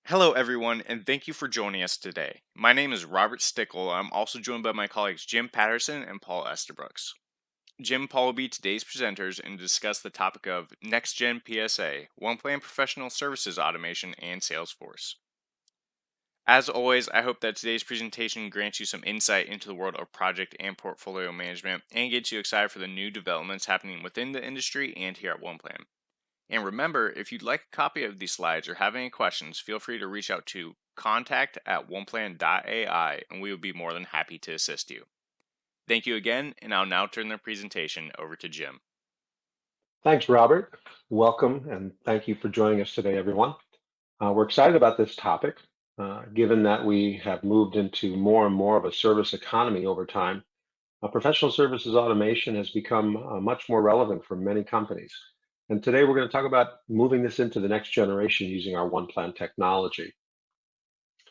Hello, everyone, and thank you for joining us today. My name is Robert Stickle. I'm also joined by my colleagues Jim Patterson and Paul Estabrooks. Jim and Paul will be today's presenters and discuss the topic of NextGen PSA, OnePlan Professional Services Automation, and Salesforce. As always, I hope that today's presentation grants you some insight into the world of project and portfolio management and gets you excited for the new developments happening within the industry and here at OnePlan. And remember, if you'd like a copy of these slides or have any questions, feel free to reach out to contact@oneplan.ai and we would be more than happy to assist you. Thank you again, and I'll now turn the presentation over to Jim. Thanks, Robert. Welcome, and thank you for joining us today, everyone. We're excited about this topic, given that we have moved into more and more of a service economy over time. Professional services automation has become much more relevant for many companies. And today we're going to talk about moving this into the next generation using our OnePlan technology. A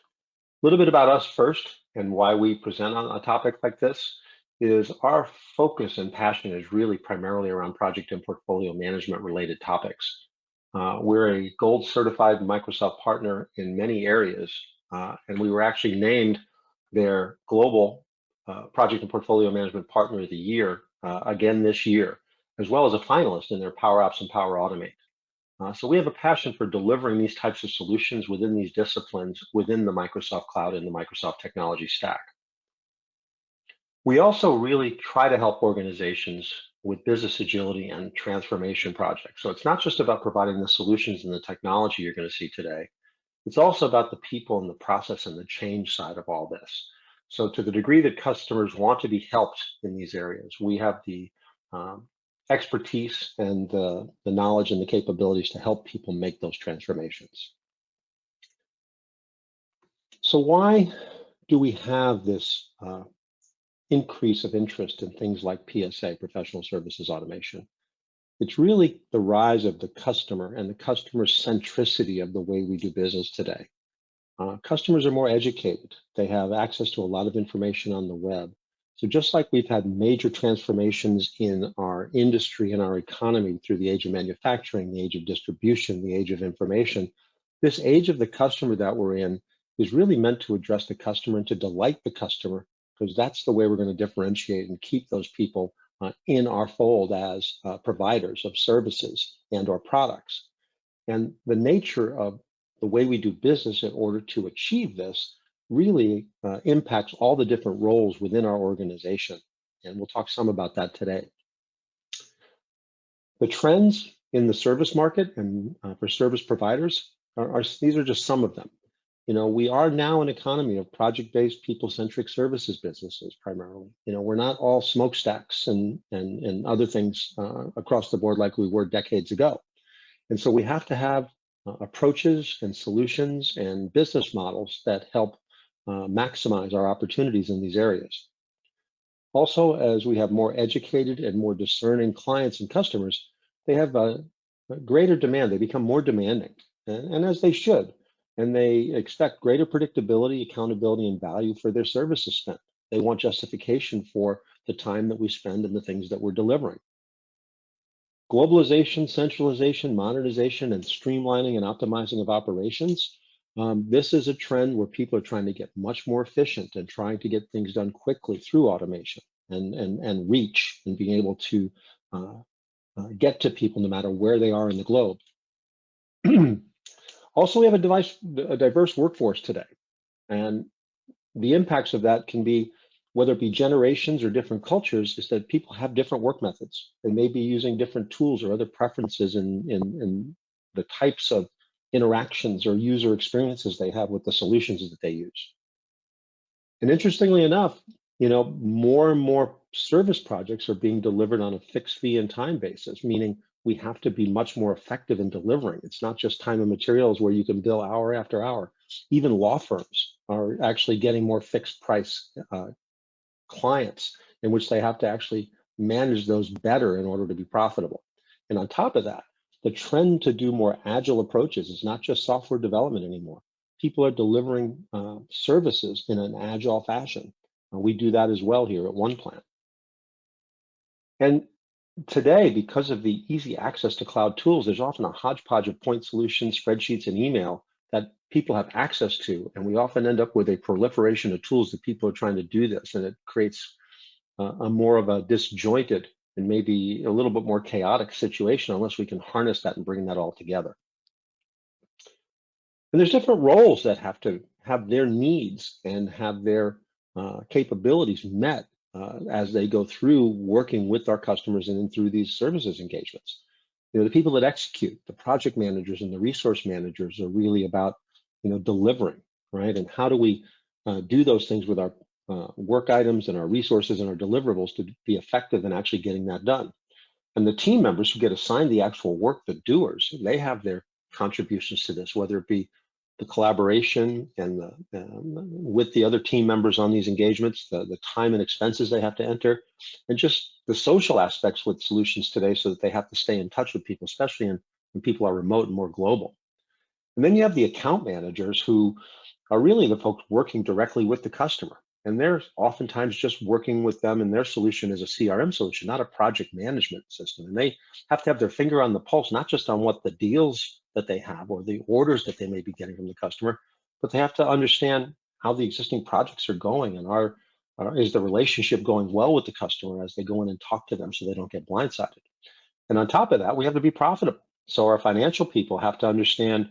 little bit about us first and why we present on a topic like this is our focus and passion is really primarily around project and portfolio management related topics. We're a gold certified Microsoft partner in many areas, and we were actually named their global project and portfolio management partner of the year again this year, as well as a finalist in their Power Apps and Power Automate. So we have a passion for delivering these types of solutions within these disciplines within the Microsoft Cloud and the Microsoft technology stack. We also really try to help organizations with business agility and transformation projects. So it's not just about providing the solutions and the technology you're going to see today. It's also about the people and the process and the change side of all this. So to the degree that customers want to be helped in these areas, we have the expertise and the knowledge and the capabilities to help people make those transformations. So why do we have this increase of interest in things like PSA, professional services automation? It's really the rise of the customer and the customer centricity of the way we do business today. Customers are more educated. They have access to a lot of information on the web. So just like we've had major transformations in our industry and our economy through the age of manufacturing, the age of distribution, the age of information, this age of the customer that we're in is really meant to address the customer and to delight the customer, because that's the way we're going to differentiate and keep those people in our fold as providers of services and or products. And the nature of the way we do business in order to achieve this really impacts all the different roles within our organization. And we'll talk some about that today. The trends in the service market and for service providers these are just some of them. You know, we are now an economy of project-based, people-centric services businesses primarily. You know, we're not all smokestacks and other things across the board like we were decades ago. And so we have to have approaches and solutions and business models that help maximize our opportunities in these areas. Also, as we have more educated and more discerning clients and customers, they have a greater demand. They become more demanding, and as they should. And they expect greater predictability, accountability, and value for their services spent. They want justification for the time that we spend and the things that we're delivering. Globalization, centralization, modernization, and streamlining and optimizing of operations. This is a trend where people are trying to get much more efficient and trying to get things done quickly through automation and reach and being able to get to people no matter where they are in the globe. Also, we have a diverse workforce today, and the impacts of that can be, whether it be generations or different cultures, is that people have different work methods. They may be using different tools or other preferences in the types of interactions or user experiences they have with the solutions that they use. And interestingly enough, you know, more and more service projects are being delivered on a fixed fee and time basis, meaning we have to be much more effective in delivering. It's not just time and materials where you can bill hour after hour. Even law firms are actually getting more fixed price clients in which they have to actually manage those better in order to be profitable. And on top of that, the trend to do more agile approaches is not just software development anymore. People are delivering services in an agile fashion. We do that as well here at OnePlan. And today, because of the easy access to cloud tools, there's often a hodgepodge of point solutions, spreadsheets, and email that people have access to, and we often end up with a proliferation of tools that people are trying to do this, and it creates a more of a disjointed and maybe a little bit more chaotic situation unless we can harness that and bring that all together. And there's different roles that have to have their needs and have their capabilities met as they go through working with our customers and then through these services engagements. The people that execute, the project managers and the resource managers are really about, delivering, right? And how do we do those things with our work items and our resources and our deliverables to be effective in actually getting that done? And the team members who get assigned the actual work, the doers, they have their contributions to this, whether it be the collaboration and with the other team members on these engagements, the time and expenses they have to enter, and just the social aspects with solutions today so that they have to stay in touch with people, especially when people are remote and more global. And then you have the account managers who are really the folks working directly with the customer. And they're oftentimes just working with them, and their solution is a CRM solution, not a project management system. And they have to have their finger on the pulse, not just on what the deals that they have or the orders that they may be getting from the customer, but they have to understand how the existing projects are going, and is the relationship going well with the customer as they go in and talk to them so they don't get blindsided. And on top of that, we have to be profitable. So our financial people have to understand,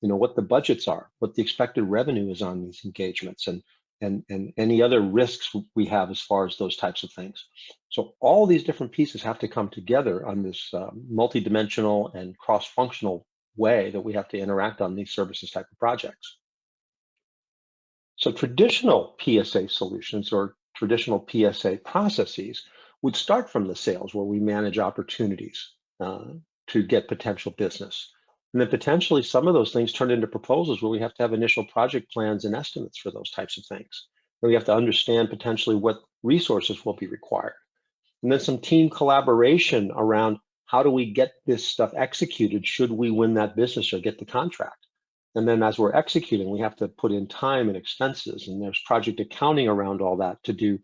what the budgets are, what the expected revenue is on these engagements, and any other risks we have as far as those types of things. So all these different pieces have to come together on this multidimensional and cross-functional way that we have to interact on these services type of projects. So traditional PSA solutions or traditional PSA processes would start from the sales, where we manage opportunities to get potential business. And then potentially some of those things turn into proposals where we have to have initial project plans and estimates for those types of things. And we have to understand potentially what resources will be required. And then some team collaboration around how do we get this stuff executed should we win that business or get the contract. And then as we're executing, we have to put in time and expenses, and there's project accounting around all that to do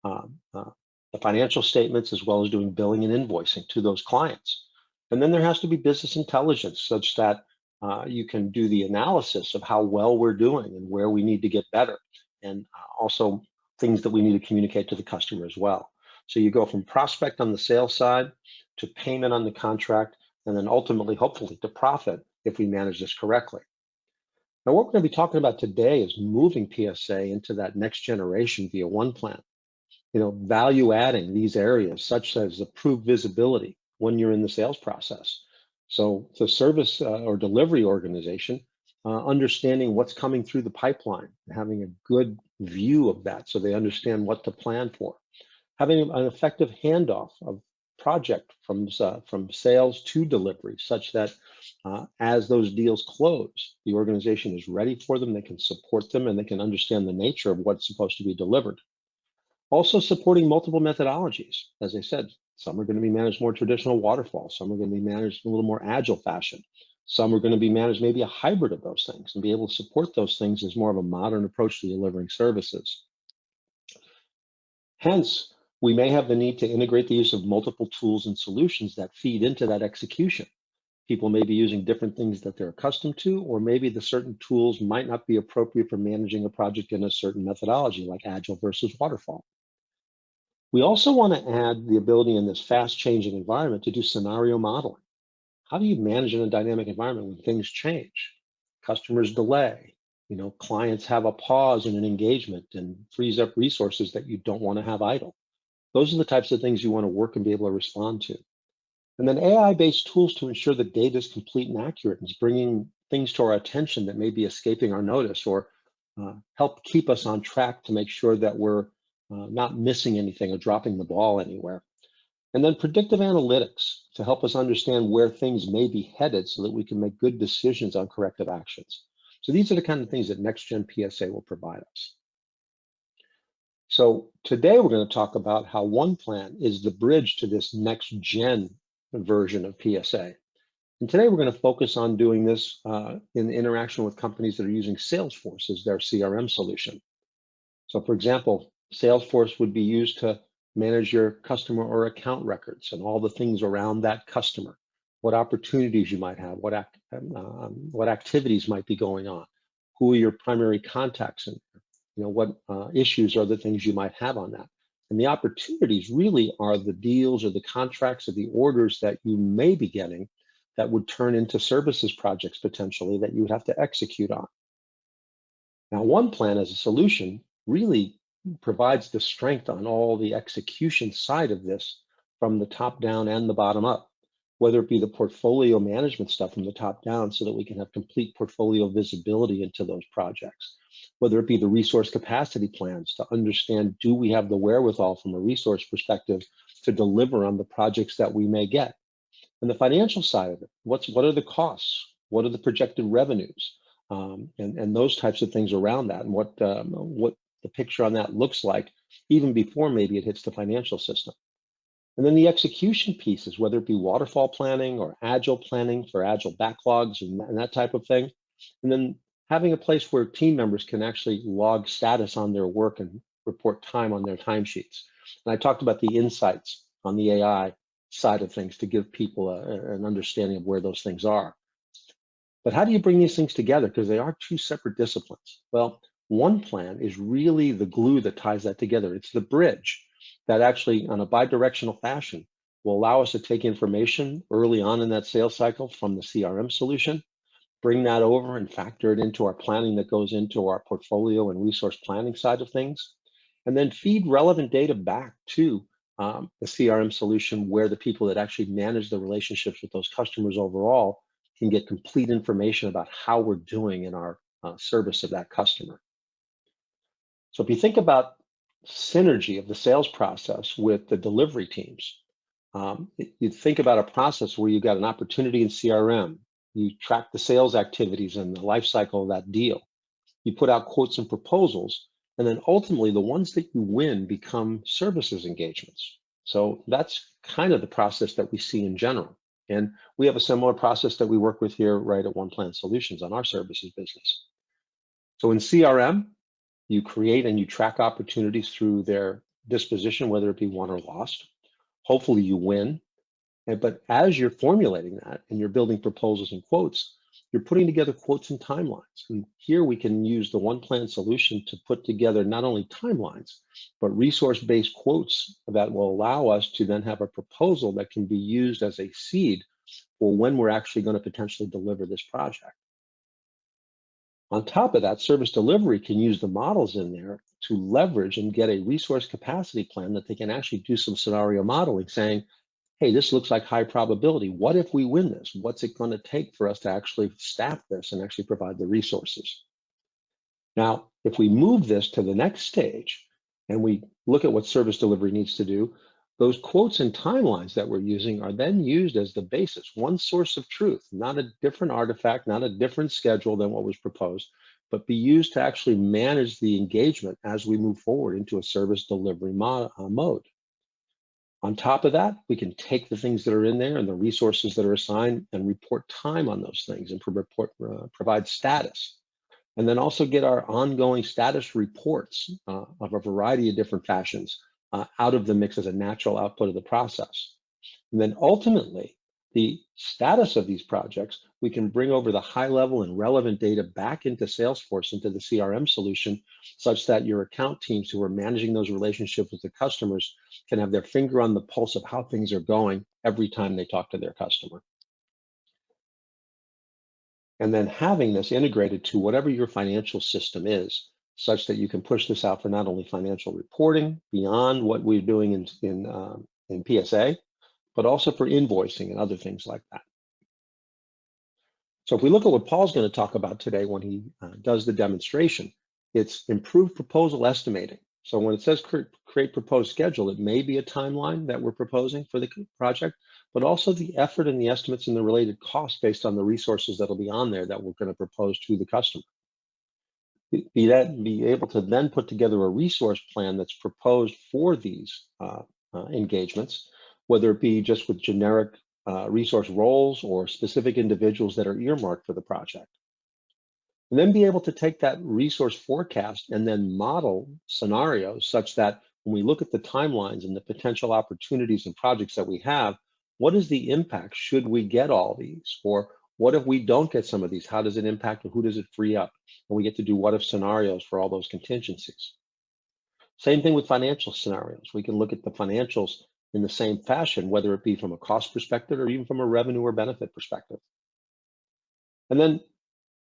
the financial statements as well as doing billing and invoicing to those clients. And then there has to be business intelligence such that you can do the analysis of how well we're doing and where we need to get better, and also things that we need to communicate to the customer as well. So you go from prospect on the sales side to payment on the contract, and then ultimately, hopefully, to profit if we manage this correctly. Now, what we're going to be talking about today is moving PSA into that next generation via OnePlan. Value adding these areas such as improved visibility when you're in the sales process. So the service or delivery organization, understanding what's coming through the pipeline, having a good view of that so they understand what to plan for. Having an effective handoff of project from sales to delivery, such that as those deals close, the organization is ready for them, they can support them, and they can understand the nature of what's supposed to be delivered. Also supporting multiple methodologies. As I said, some are going to be managed more traditional waterfall, some are going to be managed in a little more agile fashion. Some are going to be managed maybe a hybrid of those things, and be able to support those things as more of a modern approach to delivering services. Hence, we may have the need to integrate the use of multiple tools and solutions that feed into that execution. People may be using different things that they're accustomed to, or maybe the certain tools might not be appropriate for managing a project in a certain methodology, like Agile versus Waterfall. We also want to add the ability in this fast-changing environment to do scenario modeling. How do you manage in a dynamic environment when things change? Customers delay, clients have a pause in an engagement and frees up resources that you don't want to have idle. Those are the types of things you want to work and be able to respond to. And then AI-based tools to ensure the data is complete and accurate, and is bringing things to our attention that may be escaping our notice, or help keep us on track to make sure that we're not missing anything or dropping the ball anywhere. And then predictive analytics to help us understand where things may be headed so that we can make good decisions on corrective actions. So these are the kind of things that NextGen PSA will provide us. So today we're going to talk about how OnePlan is the bridge to this next-gen version of PSA. And today we're going to focus on doing this in interaction with companies that are using Salesforce as their CRM solution. So for example, Salesforce would be used to manage your customer or account records and all the things around that customer. what opportunities you might have, what activities might be going on, who are your primary contacts, and what issues are the things you might have on that. And the opportunities really are the deals or the contracts or the orders that you may be getting that would turn into services projects potentially that you would have to execute on. Now, OnePlan as a solution really provides the strength on all the execution side of this from the top down and the bottom up, whether it be the portfolio management stuff from the top down so that we can have complete portfolio visibility into those projects, whether it be the resource capacity plans to understand, do we have the wherewithal from a resource perspective to deliver on the projects that we may get? And the financial side of it, what are the costs? What are the projected revenues? And those types of things around that, and what the picture on that looks like, even before maybe it hits the financial system. And then the execution pieces, whether it be waterfall planning or agile planning for agile backlogs and that type of thing. And then having a place where team members can actually log status on their work and report time on their timesheets. And I talked about the insights on the AI side of things to give people an understanding of where those things are. But how do you bring these things together? Because they are two separate disciplines. Well, OnePlan is really the glue that ties that together. It's the bridge that actually, on a bi-directional fashion, will allow us to take information early on in that sales cycle from the CRM solution, bring that over and factor it into our planning that goes into our portfolio and resource planning side of things, and then feed relevant data back to the CRM solution where the people that actually manage the relationships with those customers overall can get complete information about how we're doing in our service of that customer. So if you think about synergy of the sales process with the delivery teams, you think about a process where you've got an opportunity in CRM, you track the sales activities and the life cycle of that deal, you put out quotes and proposals, and then ultimately the ones that you win become services engagements. So that's kind of the process that we see in general. And we have a similar process that we work with here right at OnePlan Solutions on our services business. So in CRM, you create and you track opportunities through their disposition, whether it be won or lost. Hopefully you win. But as you're formulating that and you're building proposals and quotes, you're putting together quotes and timelines. And here we can use the OnePlan solution to put together not only timelines, but resource-based quotes that will allow us to then have a proposal that can be used as a seed for when we're actually going to potentially deliver this project. On top of that, service delivery can use the models in there to leverage and get a resource capacity plan that they can actually do some scenario modeling saying, hey, this looks like high probability. What if we win this? What's it going to take for us to actually staff this and actually provide the resources? Now, if we move this to the next stage and we look at what service delivery needs to do, those quotes and timelines that we're using are then used as the basis, one source of truth, not a different artifact, not a different schedule than what was proposed, but be used to actually manage the engagement as we move forward into a service delivery mode. On top of that, we can take the things that are in there and the resources that are assigned and report time on those things and provide status. And then also get our ongoing status reports of a variety of different fashions out of the mix as a natural output of the process. And then ultimately, the status of these projects, we can bring over the high level and relevant data back into Salesforce, into the CRM solution, such that your account teams who are managing those relationships with the customers can have their finger on the pulse of how things are going every time they talk to their customer. And then having this integrated to whatever your financial system is, such that you can push this out for not only financial reporting beyond what we're doing in PSA, but also for invoicing and other things like that. So if we look at what Paul's going to talk about today when he does the demonstration, it's improved proposal estimating. So when it says create proposed schedule, it may be a timeline that we're proposing for the project, but also the effort and the estimates and the related costs based on the resources that'll be on there that we're going to propose to the customer. Be able to then put together a resource plan that's proposed for these engagements, whether it be just with generic resource roles or specific individuals that are earmarked for the project. And then be able to take that resource forecast and then model scenarios such that when we look at the timelines and the potential opportunities and projects that we have, What is the impact should we get all these? Or what if we don't get some of these? How does it impact or who does it free up? And we get to do what if scenarios for all those contingencies. Same thing with financial scenarios. We can look at the financials in the same fashion, whether it be from a cost perspective or even from a revenue or benefit perspective. And then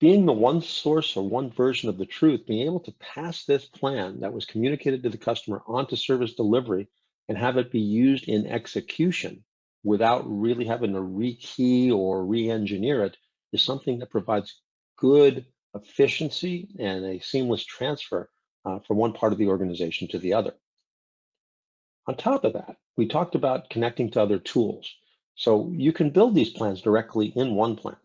being the one source or one version of the truth, being able to pass this plan that was communicated to the customer onto service delivery and have it be used in execution without really having to rekey or re-engineer it is something that provides good efficiency and a seamless transfer from one part of the organization to the other. On top of that, we talked about connecting to other tools. So you can build these plans directly in OnePlan.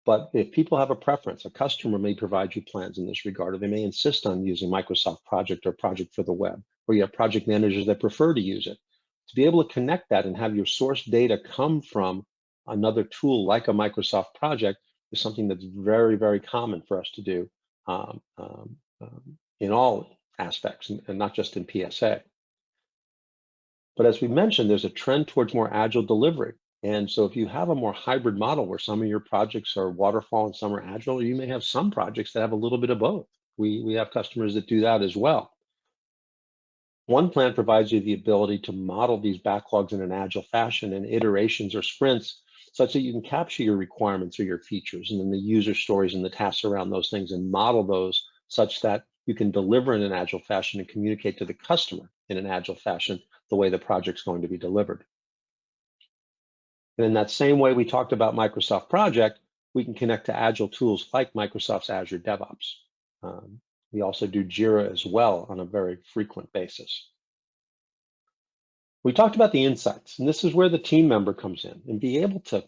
But if people have a preference, a customer may provide you plans in this regard, or they may insist on using Microsoft Project or Project for the Web, or you have project managers that prefer to use it. To be able to connect that and have your source data come from another tool like a Microsoft Project is something that's very, very common for us to do in all aspects, and not just in PSA. But as we mentioned, there's a trend towards more agile delivery. And so if you have a more hybrid model where some of your projects are waterfall and some are agile, you may have some projects that have a little bit of both. We have customers that do that as well. OnePlan provides you the ability to model these backlogs in an agile fashion and iterations or sprints such that you can capture your requirements or your features and then the user stories and the tasks around those things and model those such that you can deliver in an agile fashion and communicate to the customer in an agile fashion the way the project's going to be delivered. And in that same way we talked about Microsoft Project, we can connect to agile tools like Microsoft's Azure DevOps. We also do Jira as well on a very frequent basis. We talked about the insights, and this is where the team member comes in and be able to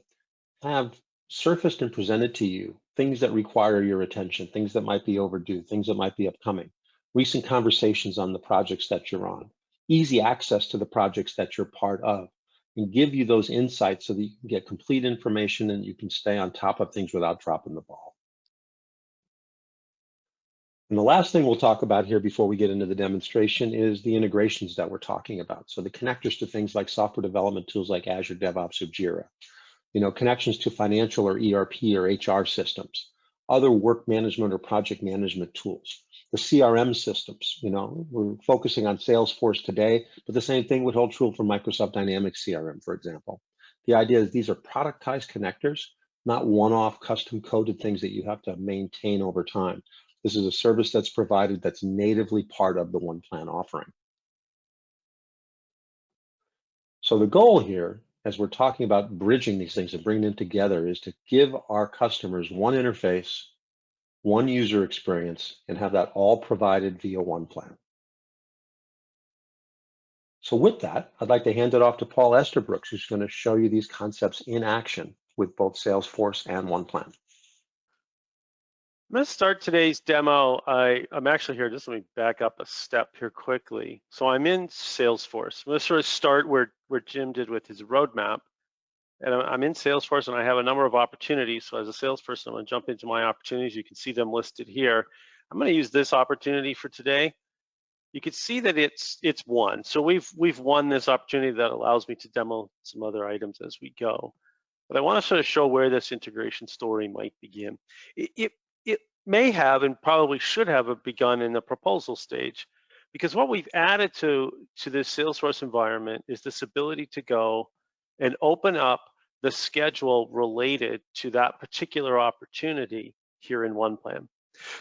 have surfaced and presented to you things that require your attention, things that might be overdue, things that might be upcoming, recent conversations on the projects that you're on, easy access to the projects that you're part of, and give you those insights so that you can get complete information and you can stay on top of things without dropping the ball. And the last thing we'll talk about here before we get into the demonstration is the integrations that we're talking about. So the connectors to things like software development tools like Azure DevOps or Jira, connections to financial or ERP or HR systems, other work management or project management tools, the CRM systems. We're focusing on Salesforce today, but the same thing would hold true for Microsoft Dynamics CRM, for example. The idea is these are productized connectors, not one-off custom coded things that you have to maintain over time. This is a service that's provided that's natively part of the OnePlan offering. So the goal here, as we're talking about bridging these things and bringing them together, is to give our customers one interface, one user experience, and have that all provided via OnePlan. So with that, I'd like to hand it off to Paul Estabrooks, who's going to show you these concepts in action with both Salesforce and OnePlan. I'm going to start today's demo. I'm actually here, just let me back up a step here quickly. So I'm in Salesforce. I'm going to sort of start where Jim did with his roadmap. And I'm in Salesforce and I have a number of opportunities. So as a salesperson, I'm going to jump into my opportunities. You can see them listed here. I'm going to use this opportunity for today. You can see that it's one. So we've won this opportunity that allows me to demo some other items as we go. But I want to sort of show where this integration story might begin. It may have and probably should have begun in the proposal stage, because what we've added to this Salesforce environment is this ability to go and open up the schedule related to that particular opportunity here in OnePlan.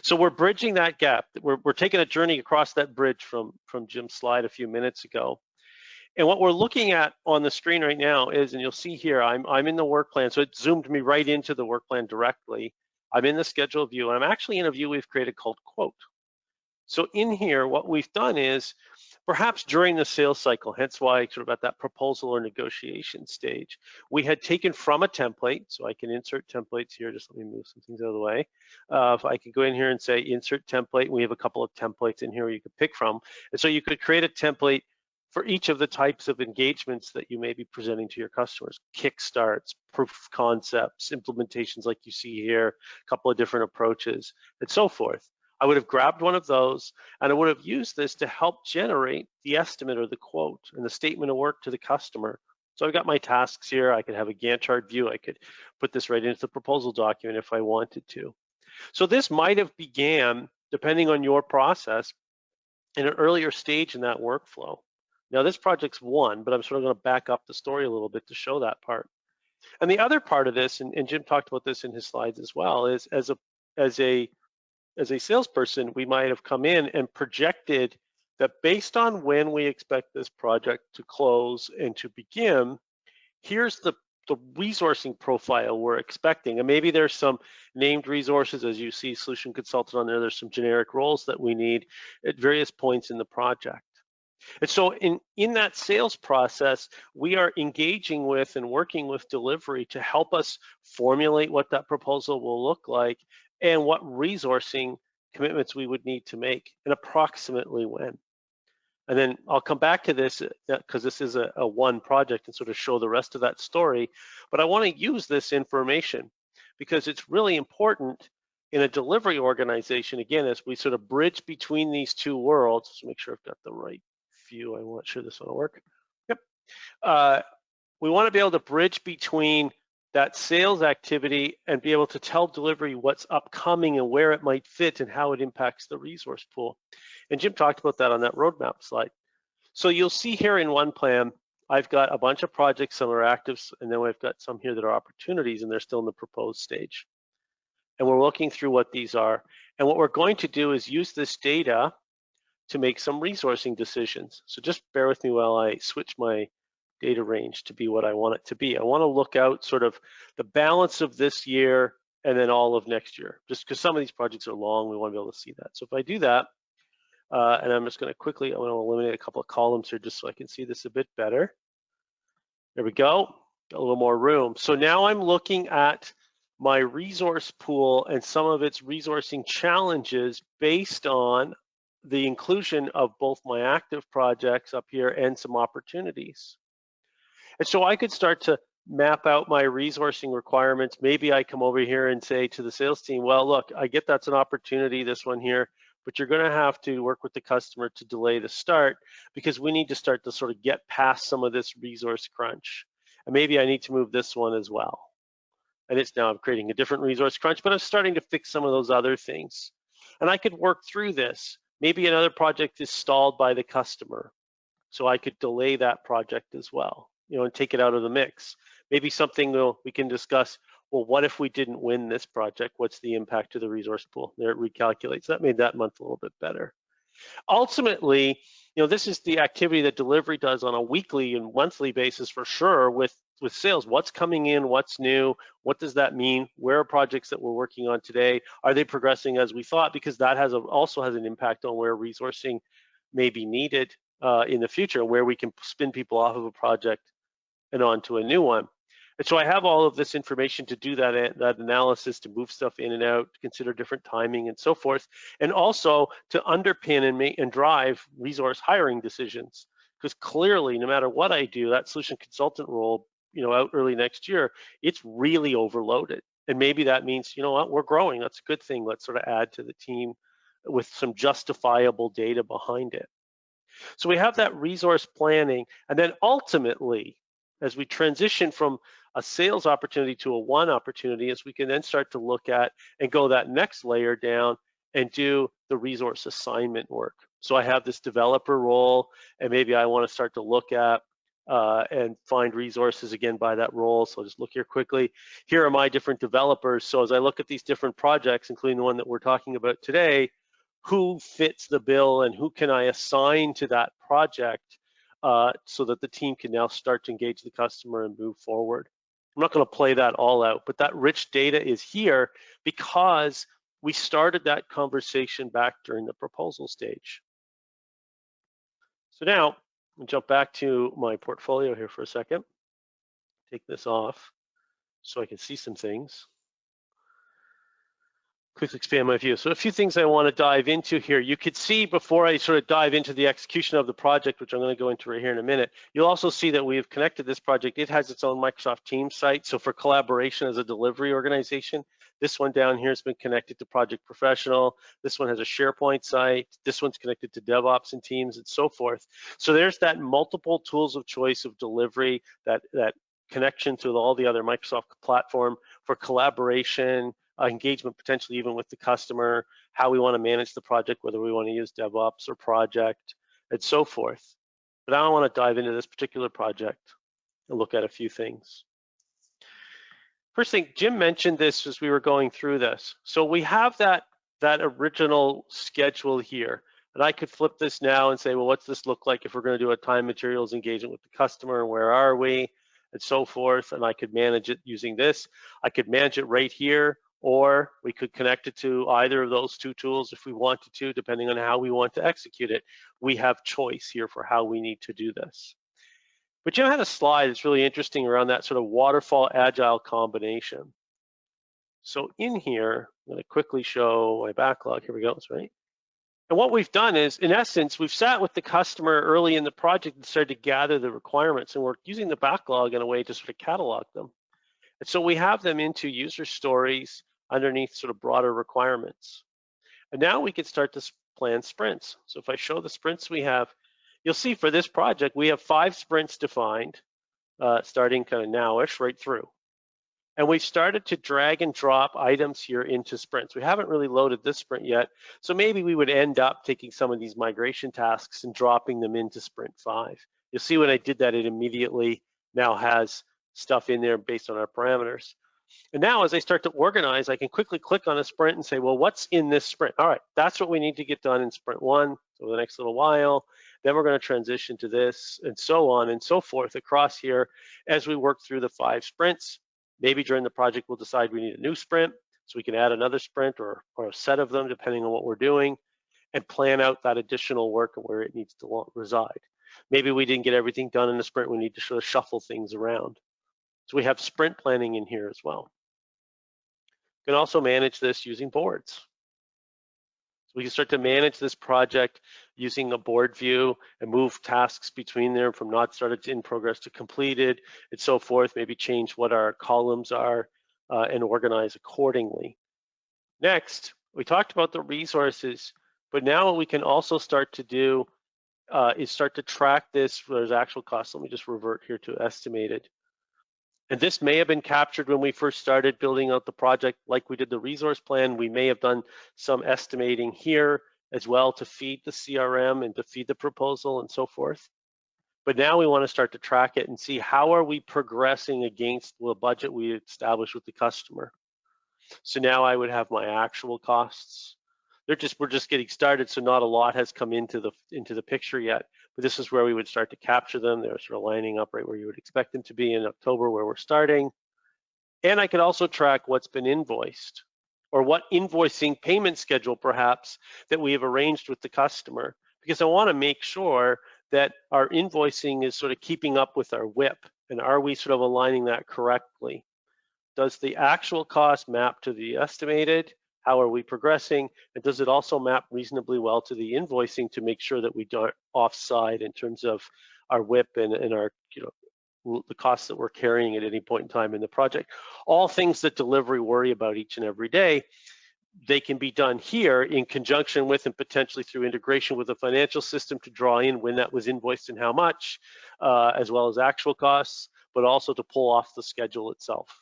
So we're bridging that gap. We're taking a journey across that bridge from Jim's slide a few minutes ago. And what we're looking at on the screen right now is, and you'll see here, I'm in the work plan. So it zoomed me right into the work plan directly. I'm in the schedule view, and I'm actually in a view we've created called quote. So in here, what we've done is, perhaps during the sales cycle, hence why sort of at that proposal or negotiation stage, we had taken from a template, so I can insert templates here, just let me move some things out of the way. If I could go in here and say insert template, we have a couple of templates in here you could pick from. And so you could create a template for each of the types of engagements that you may be presenting to your customers: kickstarts, proof of concepts, implementations like you see here, a couple of different approaches, and so forth. I would have grabbed one of those and I would have used this to help generate the estimate or the quote and the statement of work to the customer So I've got my tasks here. I could have a Gantt chart view. I could put this right into the proposal document if I wanted to. So this might have began, depending on your process, in an earlier stage in that workflow. Now this project's one, but I'm sort of going to back up the story a little bit to show that part. And the other part of this, and Jim talked about this in his slides as well, is as a salesperson, we might have come in and projected that based on when we expect this project to close and to begin, here's the resourcing profile we're expecting. And maybe there's some named resources, as you see solution consultant on there, there's some generic roles that we need at various points in the project. And so in that sales process, we are engaging with and working with delivery to help us formulate what that proposal will look like and what resourcing commitments we would need to make and approximately when. And then I'll come back to this because this is a one project and sort of show the rest of that story. But I want to use this information because it's really important in a delivery organization, again, as we sort of bridge between these two worlds. Just make sure I've got the right view. I want sure this will work. Yep. We want to be able to bridge between that sales activity and be able to tell delivery what's upcoming and where it might fit and how it impacts the resource pool. And Jim talked about that on that roadmap slide. So you'll see here in OnePlan, I've got a bunch of projects, some are actives, and then we've got some here that are opportunities and they're still in the proposed stage. And we're looking through what these are. And what we're going to do is use this data to make some resourcing decisions. So just bear with me while I switch my data range to be what I want it to be. I want to look out sort of the balance of this year and then all of next year, just because some of these projects are long, we want to be able to see that. So if I do that, and I'm just going to quickly, I'm going to eliminate a couple of columns here just so I can see this a bit better. There we go, got a little more room. So now I'm looking at my resource pool and some of its resourcing challenges based on the inclusion of both my active projects up here and some opportunities. And so I could start to map out my resourcing requirements. Maybe I come over here and say to the sales team, well, look, I get that's an opportunity, this one here, but you're going to have to work with the customer to delay the start because we need to start to sort of get past some of this resource crunch. And maybe I need to move this one as well. And it's now I'm creating a different resource crunch, but I'm starting to fix some of those other things. And I could work through this. Maybe another project is stalled by the customer, so I could delay that project as well, and take it out of the mix. Maybe something we can discuss, well, what if we didn't win this project? What's the impact to the resource pool? There it recalculates. That made that month a little bit better. Ultimately, this is the activity that delivery does on a weekly and monthly basis for sure with sales. What's coming in, what's new, what does that mean? Where are projects that we're working on today? Are they progressing as we thought? Because that also has an impact on where resourcing may be needed in the future, where we can spin people off of a project and onto a new one. And so I have all of this information to do that analysis, to move stuff in and out, to consider different timing and so forth, and also to underpin and drive resource hiring decisions. Because clearly, no matter what I do, that solution consultant role, out early next year, it's really overloaded. And maybe that means, what, we're growing. That's a good thing. Let's sort of add to the team with some justifiable data behind it. So we have that resource planning, and then ultimately, as we transition from a sales opportunity to a one opportunity, as we can then start to look at and go that next layer down and do the resource assignment work. So I have this developer role, and maybe I want to start to look at and find resources again by that role. So I'll just look here quickly. Here are my different developers. So as I look at these different projects, including the one that we're talking about today, who fits the bill and who can I assign to that project so that the team can now start to engage the customer and move forward. I'm not going to play that all out, but that rich data is here because we started that conversation back during the proposal stage. So now, I'll jump back to my portfolio here for a second. Take this off so I can see some things. Quickly expand my view. So a few things I want to dive into here. You could see before I sort of dive into the execution of the project, which I'm going to go into right here in a minute, you'll also see that we have connected this project. It has its own Microsoft Teams site. So for collaboration as a delivery organization, This one down here has been connected to Project Professional. This one has a SharePoint site. This one's connected to DevOps and Teams and so forth. So there's that multiple tools of choice of delivery, that connection to all the other Microsoft platform for collaboration, engagement potentially even with the customer, how we want to manage the project, whether we want to use DevOps or project, and so forth. But I don't want to dive into this particular project and look at a few things. First thing, Jim mentioned this as we were going through this. So we have that original schedule here. And I could flip this now and say, well, what's this look like if we're going to do a time materials engagement with the customer? Where are we? And so forth. And I could manage it using this. I could manage it right here, or we could connect it to either of those two tools if we wanted to, depending on how we want to execute it. We have choice here for how we need to do this. But Jim had a slide that's really interesting around that sort of waterfall agile combination. So in here, I'm going to quickly show my backlog. Here we go, that's right. And what we've done is, in essence, we've sat with the customer early in the project and started to gather the requirements, and we're using the backlog in a way to sort of catalog them. And so we have them into user stories underneath sort of broader requirements. And now we can start to plan sprints. So if I show the sprints we have, you'll see for this project, we have 5 sprints defined, starting kind of nowish right through. And we've started to drag and drop items here into sprints. We haven't really loaded this sprint yet, so maybe we would end up taking some of these migration tasks and dropping them into sprint 5. You'll see when I did that, it immediately now has stuff in there based on our parameters. And now as I start to organize, I can quickly click on a sprint and say, well, what's in this sprint? All right, that's what we need to get done in sprint 1 over the next little while. Then we're going to transition to this, and so on and so forth across here as we work through the 5 sprints. Maybe during the project, we'll decide we need a new sprint, so we can add another sprint or a set of them, depending on what we're doing, and plan out that additional work and where it needs to reside. Maybe we didn't get everything done in the sprint. We need to sort of shuffle things around. So we have sprint planning in here as well. You can also manage this using boards. So we can start to manage this project using a board view and move tasks between there from not started to in progress to completed and so forth, maybe change what our columns are and organize accordingly. Next, we talked about the resources, but now what we can also start to do is start to track this. There's actual costs. Let me just revert here to estimated. And this may have been captured when we first started building out the project, like we did the resource plan. We may have done some estimating here as well to feed the CRM and to feed the proposal and so forth. But now we want to start to track it and see how are we progressing against the budget we established with the customer. So now I would have my actual costs. We're just getting started, so not a lot has come into the picture yet. But this is where we would start to capture them. They're sort of lining up right where you would expect them to be in October, where we're starting. And I could also track what's been invoiced, or what invoicing payment schedule perhaps that we have arranged with the customer, because I want to make sure that our invoicing is sort of keeping up with our WIP, and are we sort of aligning that correctly? Does the actual cost map to the estimated? How are we progressing? And does it also map reasonably well to the invoicing to make sure that we don't offside in terms of our WIP and our, the costs that we're carrying at any point in time in the project? All things that delivery worry about each and every day. They can be done here in conjunction with and potentially through integration with a financial system to draw in when that was invoiced and how much, as well as actual costs, but also to pull off the schedule itself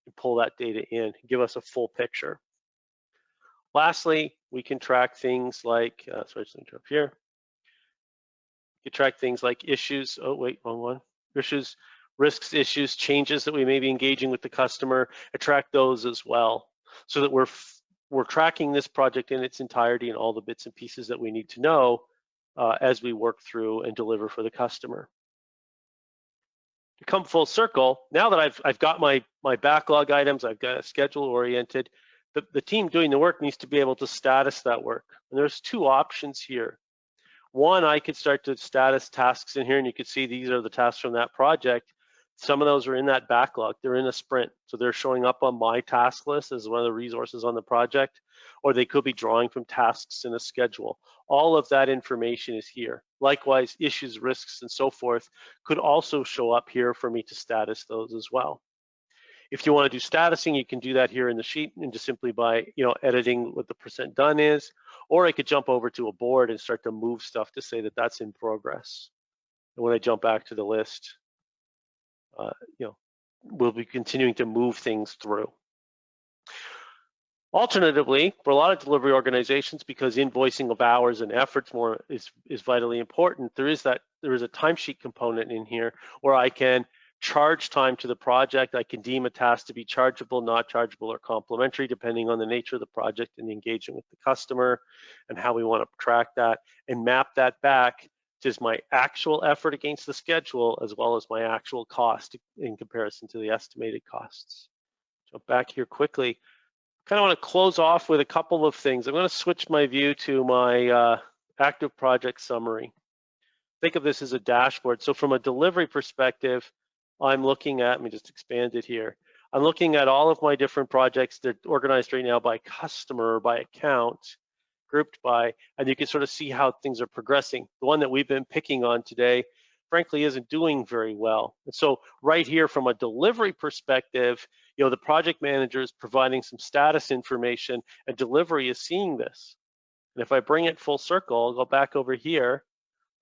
and pull that data in, give us a full picture. Lastly, we can track things like, sorry, just interrupt here. You can track things like issues, oh wait, wrong one. Issues, risks, issues, changes that we may be engaging with the customer, and track those as well, so that we're tracking this project in its entirety and all the bits and pieces that we need to know as we work through and deliver for the customer. To come full circle, now that I've got my backlog items, I've got a schedule oriented, the team doing the work needs to be able to status that work. And there's 2 options here. One, I could start to status tasks in here, and you can see these are the tasks from that project. Some of those are in that backlog. They're in a sprint, so they're showing up on my task list as one of the resources on the project, or they could be drawing from tasks in a schedule. All of that information is here. Likewise, issues, risks, and so forth could also show up here for me to status those as well. If you want to do statusing, you can do that here in the sheet and just simply by, editing what the percent done is, or I could jump over to a board and start to move stuff to say that that's in progress. And when I jump back to the list, we'll be continuing to move things through. Alternatively, for a lot of delivery organizations, because invoicing of hours and efforts is vitally important, there is a timesheet component in here where I can charge time to the project. I can deem a task to be chargeable, not chargeable, or complementary, depending on the nature of the project and the engagement with the customer and how we want to track that, and map that back to my actual effort against the schedule, as well as my actual cost in comparison to the estimated costs. Jump back here quickly. Kind of want to close off with a couple of things. I'm going to switch my view to my active project summary. Think of this as a dashboard. So from a delivery perspective, I'm looking at, let me just expand it here. I'm looking at all of my different projects. They're organized right now by customer, by account, grouped by, and you can sort of see how things are progressing. The one that we've been picking on today, frankly, isn't doing very well. And so right here from a delivery perspective, the project manager is providing some status information, and delivery is seeing this. And if I bring it full circle, I'll go back over here.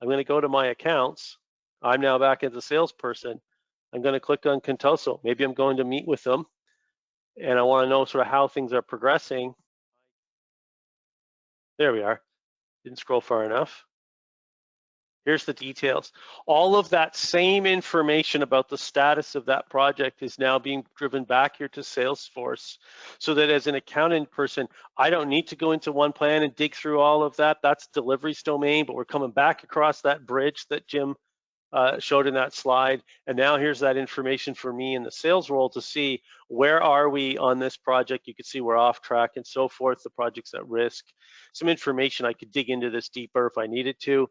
I'm going to go to my accounts. I'm now back as a salesperson. I'm going to click on Contoso. Maybe I'm going to meet with them, and I want to know sort of how things are progressing. There we are. Didn't scroll far enough. Here's the details. All of that same information about the status of that project is now being driven back here to Salesforce, so that as an accounting person, I don't need to go into OnePlan and dig through all of that. That's delivery's domain, but we're coming back across that bridge that Jim showed in that slide. And now here's that information for me in the sales role to see where are we on this project. You can see we're off track and so forth. The project's at risk. Some information I could dig into this deeper if I needed to,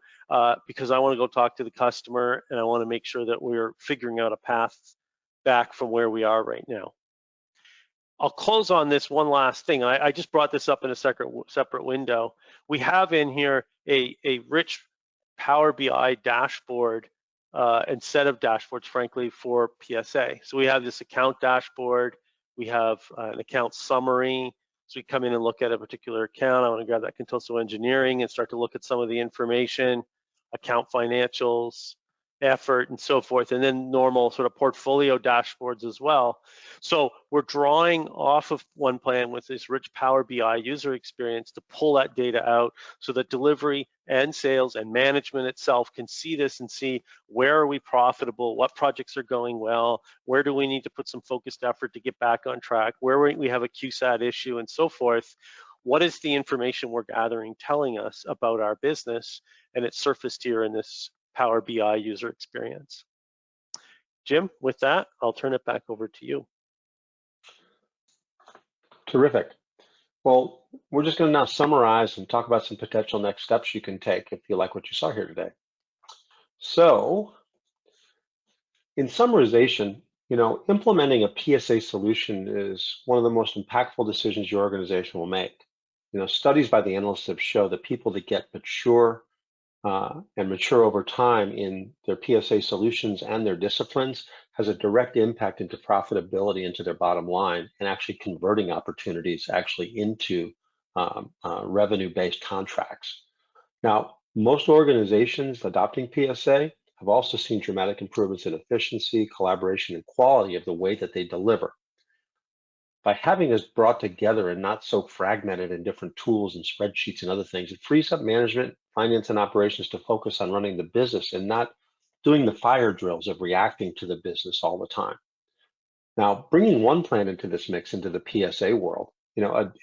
because I want to go talk to the customer and I want to make sure that we're figuring out a path back from where we are right now. I'll close on this one last thing. I just brought this up in a separate window. We have in here a rich Power BI dashboard and set of dashboards, frankly, for PSA. So we have this account dashboard. We have an account summary. So we come in and look at a particular account. I want to grab that Contoso Engineering and start to look at some of the information, account financials, effort, and so forth, and then normal sort of portfolio dashboards as well. So we're drawing off of OnePlan with this rich Power BI user experience to pull that data out so that delivery and sales and management itself can see this and see where are we profitable, what projects are going well, where do we need to put some focused effort to get back on track, where we have a QSAT issue, and so forth. What is the information we're gathering telling us about our business? And it's surfaced here in this Power BI user experience. Jim, with that, I'll turn it back over to you. Terrific. Well, we're just going to now summarize and talk about some potential next steps you can take if you like what you saw here today. So, in summarization, implementing a PSA solution is one of the most impactful decisions your organization will make. Studies by the analysts have shown that people that get mature and mature over time in their PSA solutions and their disciplines has a direct impact into profitability, into their bottom line, and actually converting opportunities actually into revenue-based contracts. Now, most organizations adopting PSA have also seen dramatic improvements in efficiency, collaboration, and quality of the way that they deliver. By having this brought together and not so fragmented in different tools and spreadsheets and other things, it frees up management, finance, and operations to focus on running the business and not doing the fire drills of reacting to the business all the time. Now, bringing OnePlan into this mix, into the PSA world,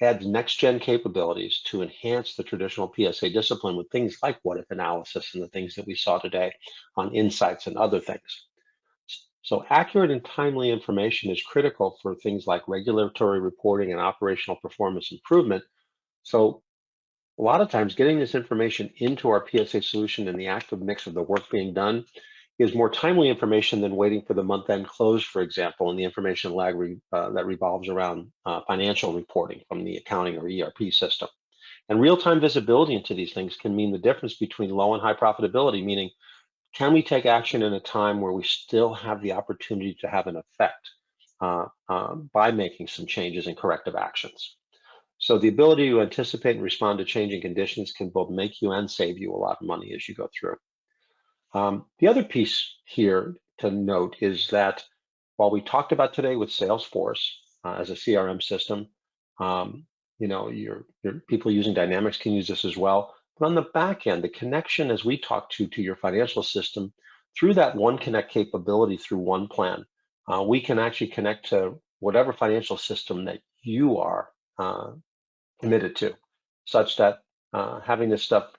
adds next-gen capabilities to enhance the traditional PSA discipline with things like what-if analysis and the things that we saw today on insights and other things. So accurate and timely information is critical for things like regulatory reporting and operational performance improvement. So a lot of times getting this information into our PSA solution in the active mix of the work being done is more timely information than waiting for the month-end close, for example, and the information lag that revolves around financial reporting from the accounting or ERP system. And real-time visibility into these things can mean the difference between low and high profitability, meaning can we take action in a time where we still have the opportunity to have an effect? by making some changes and corrective actions. So the ability to anticipate and respond to changing conditions can both make you and save you a lot of money as you go through. The other piece here to note is that while we talked about today with Salesforce as a CRM system, your people using Dynamics can use this as well. But on the back end, the connection, as we talk to your financial system, through that One Connect capability through OnePlan, we can actually connect to whatever financial system that you are committed to, such that having this stuff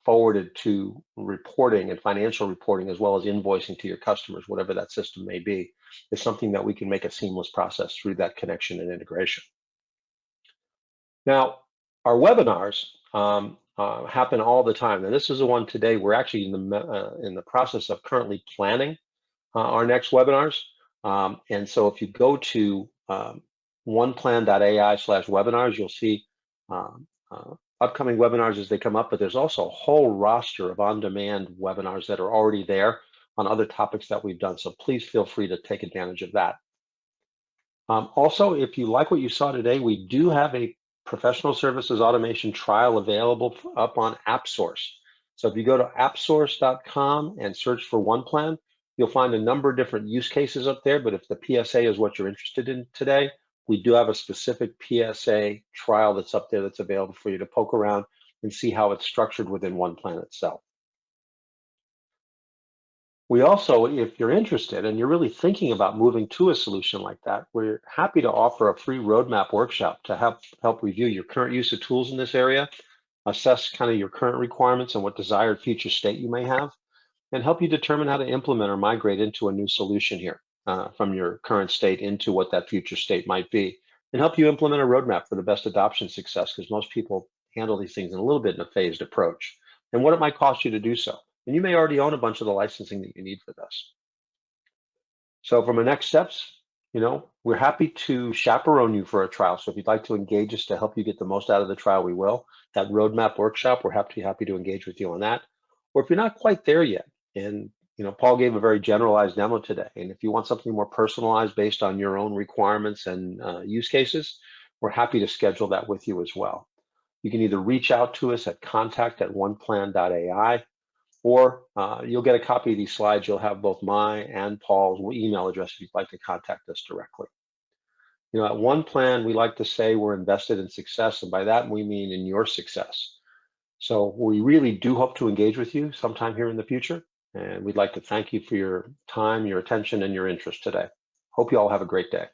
forwarded to reporting and financial reporting, as well as invoicing to your customers, whatever that system may be, is something that we can make a seamless process through that connection and integration. Now, our webinars happen all the time, and this is the one today. We're actually in the process of currently planning our next webinars. And so if you go to oneplan.ai/webinars, you'll see upcoming webinars as they come up, but there's also a whole roster of on-demand webinars that are already there on other topics that we've done. So please feel free to take advantage of that. Also, if you like what you saw today, we do have a professional services automation trial available up on AppSource. So if you go to appsource.com and search for OnePlan, you'll find a number of different use cases up there, but if the PSA is what you're interested in today, we do have a specific PSA trial that's up there that's available for you to poke around and see how it's structured within OnePlan itself. We also, if you're interested and you're really thinking about moving to a solution like that, we're happy to offer a free roadmap workshop to help review your current use of tools in this area, assess kind of your current requirements and what desired future state you may have, and help you determine how to implement or migrate into a new solution here from your current state into what that future state might be, and help you implement a roadmap for the best adoption success, because most people handle these things in a little bit in a phased approach, and what it might cost you to do so. And you may already own a bunch of the licensing that you need for this. So from our next steps, we're happy to chaperone you for a trial. So if you'd like to engage us to help you get the most out of the trial, we will. That roadmap workshop, we're happy to engage with you on that. Or if you're not quite there yet, and Paul gave a very generalized demo today, and if you want something more personalized based on your own requirements and use cases, we're happy to schedule that with you as well. You can either reach out to us at contact@oneplan.ai, or you'll get a copy of these slides. You'll have both my and Paul's email address if you'd like to contact us directly. At OnePlan, we like to say we're invested in success, and by that we mean in your success. So we really do hope to engage with you sometime here in the future, and we'd like to thank you for your time, your attention, and your interest today. Hope you all have a great day.